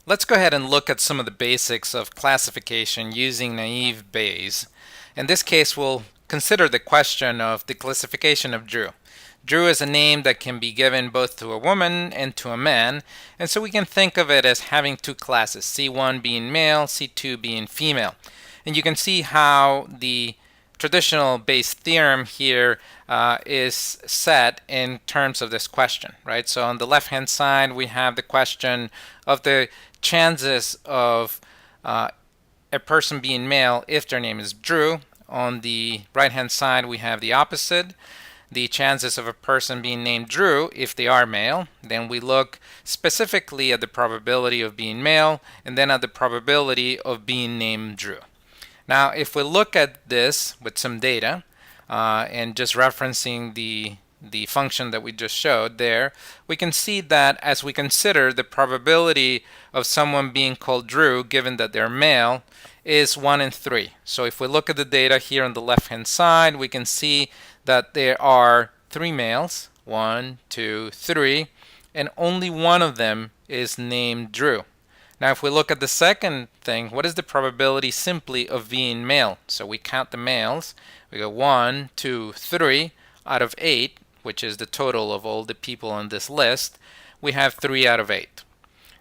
Let's go ahead and look at some of the basics of classification using naive Bayes. In this case, we'll consider the question of the classification of Drew. Drew is a name that can be given both to a woman and to a man, and so we can think of it as having two classes, C1 being male, C2 being female. And you can see how the traditional Bayes theorem here is set in terms of this question, right? So on the left-hand side, we have the question of the chances of a person being male if their name is Drew. On the right-hand side, we have the opposite, the chances of a person being named Drew if they are male. Then we look specifically at the probability of being male, and then at the probability of being named Drew. Now, if we look at this with some data, and just referencing the function that we just showed there, we can see that as we consider the probability of someone being called Drew, given that they're male, is 1 in 3. So if we look at the data here on the left-hand side, we can see that there are 3 males, 1, 2, 3, and only one of them is named Drew. Now, if we look at the second thing, what is the probability simply of being male? So we count the males. We go 1, 2, 3 out of 8, which is the total of all the people on this list. We have 3 out of 8.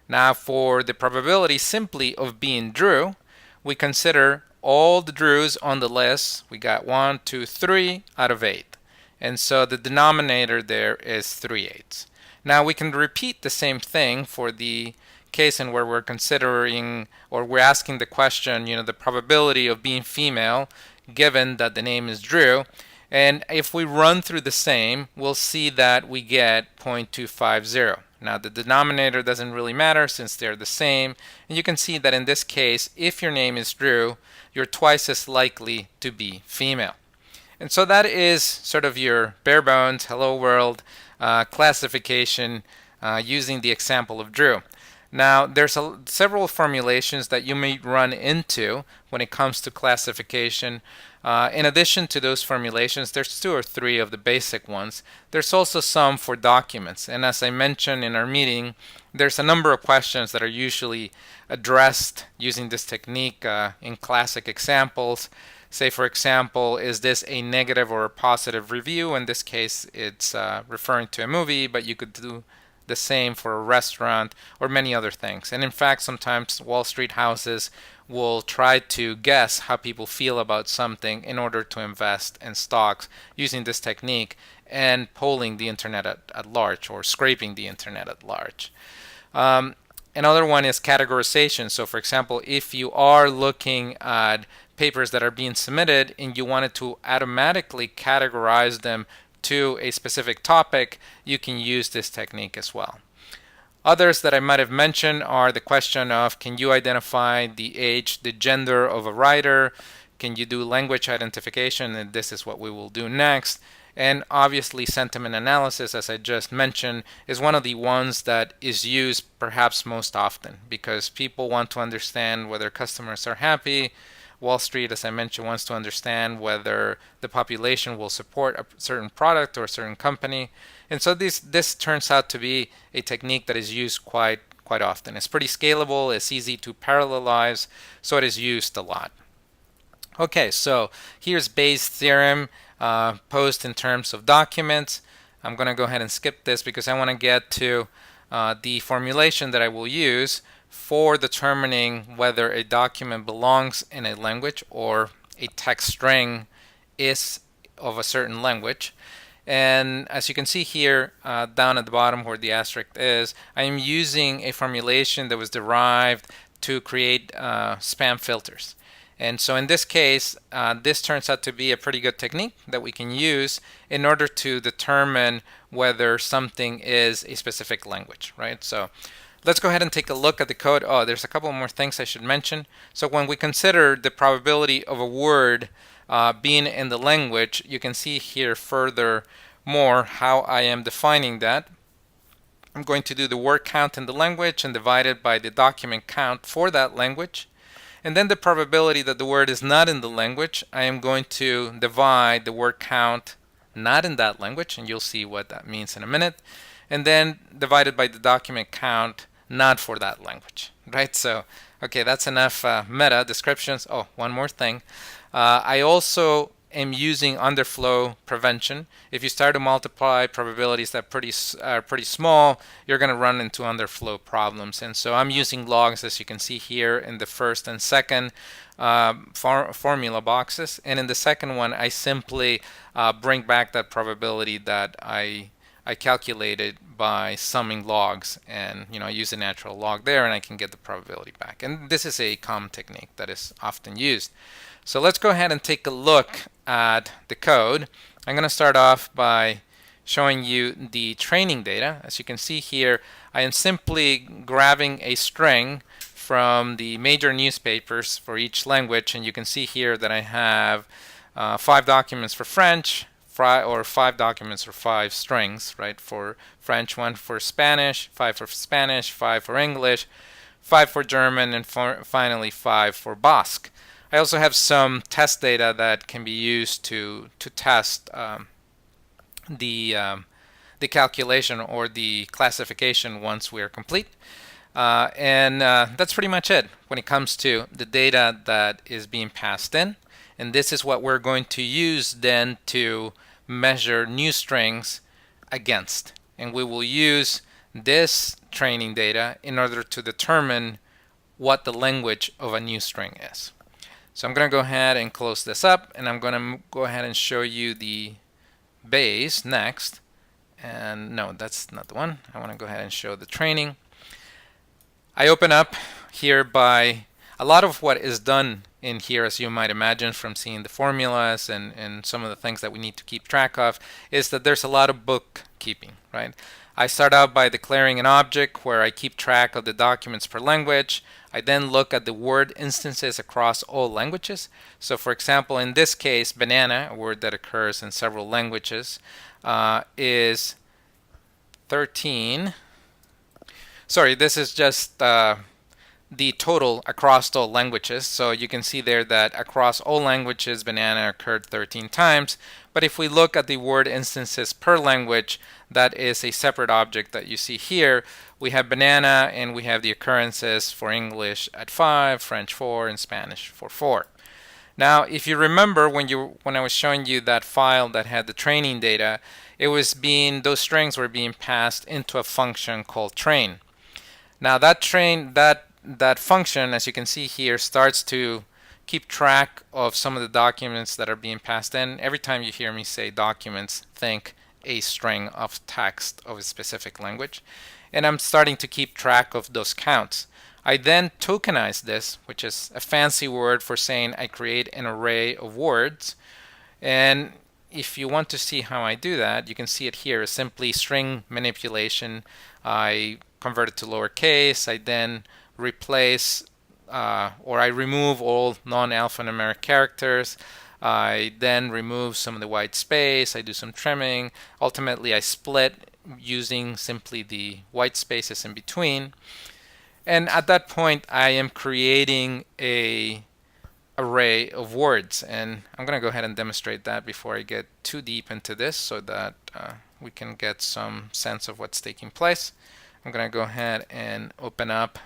Now, for the probability simply of being Drew, we consider all the Drews on the list. We got 1, 2, 3 out of 8. And so the denominator there is 3/8. Now, we can repeat the same thing for the case in where we're considering, or we're asking the question, the probability of being female given that the name is Drew. And if we run through the same, we'll see that we get 0.250. Now, the denominator doesn't really matter since they're the same. And you can see that in this case, if your name is Drew, you're twice as likely to be female. And so that is sort of your bare bones, hello world classification using the example of Drew. Now, there's several formulations that you may run into when it comes to classification. In addition to those formulations, there's 2 or 3 of the basic ones. There's also some for documents. And as I mentioned in our meeting, there's a number of questions that are usually addressed using this technique in classic examples. Say, for example, is this a negative or a positive review? In this case, it's referring to a movie, but you could do the same for a restaurant or many other things. And in fact, sometimes Wall Street houses will try to guess how people feel about something in order to invest in stocks using this technique and polling the internet at large, or scraping the internet at large. Another one is categorization. So for example, if you are looking at papers that are being submitted and you wanted to automatically categorize them to a specific topic, you can use this technique as well. Others that I might have mentioned are the question of, can you identify the age, the gender of a writer? Can you do language identification? And this is what we will do next. And obviously, sentiment analysis, as I just mentioned, is one of the ones that is used perhaps most often because people want to understand whether customers are happy. Wall Street, as I mentioned, wants to understand whether the population will support a certain product or a certain company. And so this turns out to be a technique that is used quite often. It's pretty scalable, it's easy to parallelize, so it is used a lot. Okay, so here's Bayes' theorem posed in terms of documents. I'm going to go ahead and skip this because I want to get to the formulation that I will use for determining whether a document belongs in a language or a text string is of a certain language. And as you can see here down at the bottom where the asterisk is, I am using a formulation that was derived to create spam filters. And so in this case, this turns out to be a pretty good technique that we can use in order to determine whether something is a specific language, right? So let's go ahead and take a look at the code. Oh, there's a couple more things I should mention. So when we consider the probability of a word being in the language, you can see here further more how I am defining that. I'm going to do the word count in the language and divide it by the document count for that language. And then the probability that the word is not in the language, I am going to divide the word count not in that language, and you'll see what that means in a minute, and then divided by the document count not for that language, right? So, okay, that's enough meta descriptions. Oh, one more thing. I also am using underflow prevention. If you start to multiply probabilities that are pretty small, you're going to run into underflow problems. And so I'm using logs, as you can see here, in the first and second formula boxes. And in the second one, I simply bring back that probability that I calculated by summing logs, and I use a natural log there, and I can get the probability back. And this is a common technique that is often used. So let's go ahead and take a look at the code. I'm going to start off by showing you the training data. As you can see here, I am simply grabbing a string from the major newspapers for each language, and you can see here that I have 5 documents for French, or 5 documents or 5 strings, right? For French, 1 for Spanish, 5 for Spanish, 5 for English, 5 for German, and finally 5 for Basque. I also have some test data that can be used to test the calculation or the classification once we are complete. And that's pretty much it when it comes to the data that is being passed in. And this is what we're going to use then to measure new strings against. And we will use this training data in order to determine what the language of a new string is. So I'm going to go ahead and close this up, and I'm going to go ahead and show you the base next. And no, that's not the one. I want to go ahead and show the training. I open up here by a lot of what is done in here, as you might imagine from seeing the formulas and some of the things that we need to keep track of, is that there's a lot of bookkeeping, right? I start out by declaring an object where I keep track of the documents per language. I then look at the word instances across all languages. So for example, in this case, banana, a word that occurs in several languages, is 13. Sorry, this is just the total across all languages. So you can see there that across all languages, banana occurred 13 times. But if we look at the word instances per language, that is a separate object that you see here. We have banana, and we have the occurrences for English at 5, French 4, and Spanish for 4. Now, if you remember when I was showing you that file that had the training data, those strings were being passed into a function called train. Now that function, as you can see here, starts to keep track of some of the documents that are being passed in. Every time you hear me say documents, think a string of text of a specific language. And I'm starting to keep track of those counts. I then tokenize this, which is a fancy word for saying I create an array of words. And if you want to see how I do that, you can see it here. It's simply string manipulation. I convert it to lowercase. I then replace or I remove all non-alphanumeric characters. I then remove some of the white space. I do some trimming. Ultimately, I split using simply the white spaces in between. And at that point, I am creating a array of words. And I'm going to go ahead and demonstrate that before I get too deep into this so that we can get some sense of what's taking place. I'm going to go ahead and open up.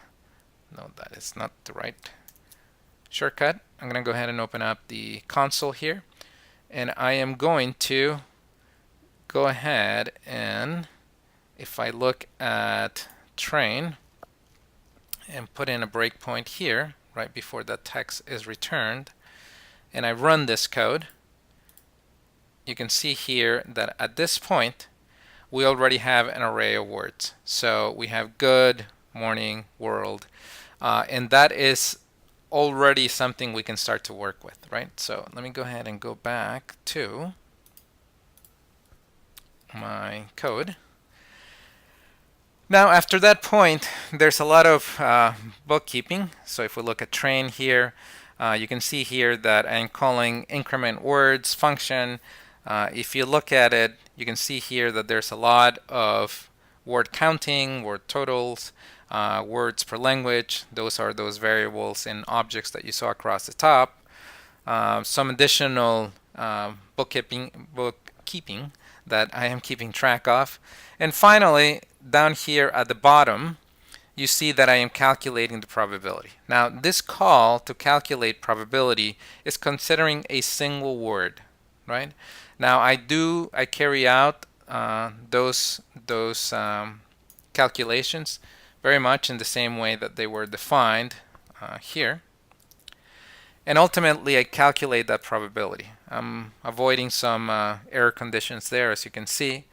No, that is not the right shortcut. I'm going to go ahead and open up the console here. And I am going to go ahead and, if I look at train and put in a breakpoint here right before that text is returned, and I run this code, you can see here that at this point we already have an array of words. So we have good, morning, world, and that is already something we can start to work with, right? So let me go ahead and go back to my code. Now, after that point, there's a lot of bookkeeping. So if we look at train here, you can see here that I'm calling increment words function. If you look at it, you can see here that there's a lot of word counting, word totals, words per language. Those are those variables and objects that you saw across the top. Some additional bookkeeping that I am keeping track of. And finally, down here at the bottom, you see that I am calculating the probability. Now, this call to calculate probability is considering a single word, right? Now, I carry out those calculations very much in the same way that they were defined here. And ultimately, I calculate that probability. I'm avoiding some error conditions there, as you can see.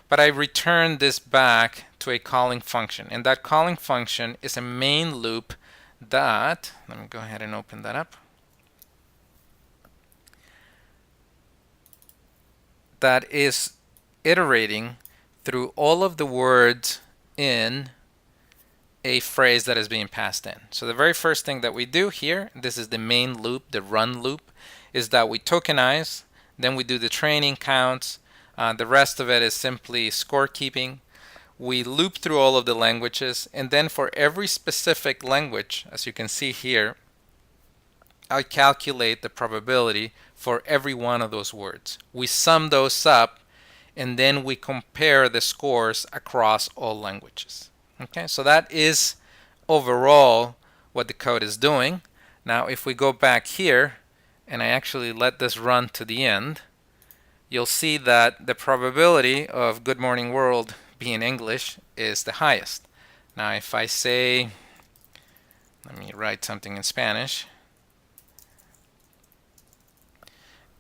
But I return this back to a calling function. And that calling function is a main loop that, let me go ahead and open that up, that is iterating through all of the words in a phrase that is being passed in. So the very first thing that we do here, this is the main loop, the run loop, is that we tokenize, then we do the training counts. The rest of it is simply scorekeeping. We loop through all of the languages, and then for every specific language, as you can see here, I calculate the probability for every one of those words. We sum those up, and then we compare the scores across all languages. Okay, so that is overall what the code is doing. Now, if we go back here, and I actually let this run to the end, you'll see that the probability of Good Morning World being English is the highest. Now, if I say, let me write something in Spanish,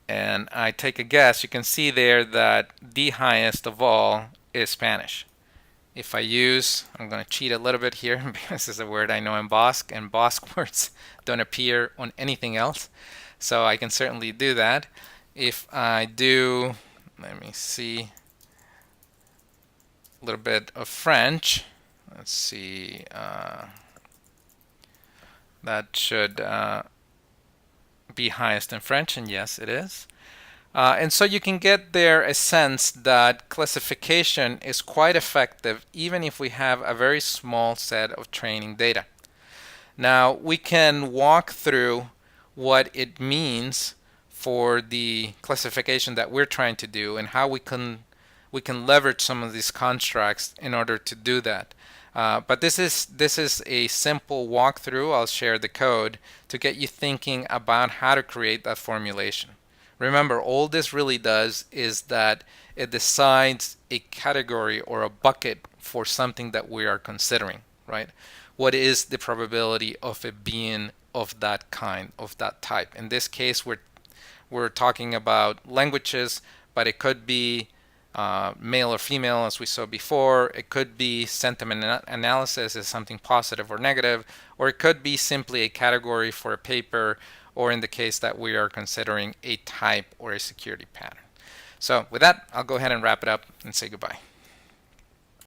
and I take a guess, you can see there that the highest of all is Spanish. If I use, I'm going to cheat a little bit here because this is a word I know in Basque, and Basque words don't appear on anything else. So I can certainly do that. If I do, let me see, a little bit of French, let's see, that should be highest in French, and yes, it is. And so you can get there a sense that classification is quite effective even if we have a very small set of training data. Now, we can walk through what it means for the classification that we're trying to do and how we can leverage some of these constructs in order to do that. But this is a simple walkthrough. I'll share the code to get you thinking about how to create that formulation. Remember, all this really does is that it decides a category or a bucket for something that we are considering, right? What is the probability of it being of that kind, of that type? In this case, we're talking about languages, but it could be male or female, as we saw before. It could be sentiment analysis as something positive or negative, or it could be simply a category for a paper, or in the case that we are considering a type or a security pattern. So with that, I'll go ahead and wrap it up and say goodbye.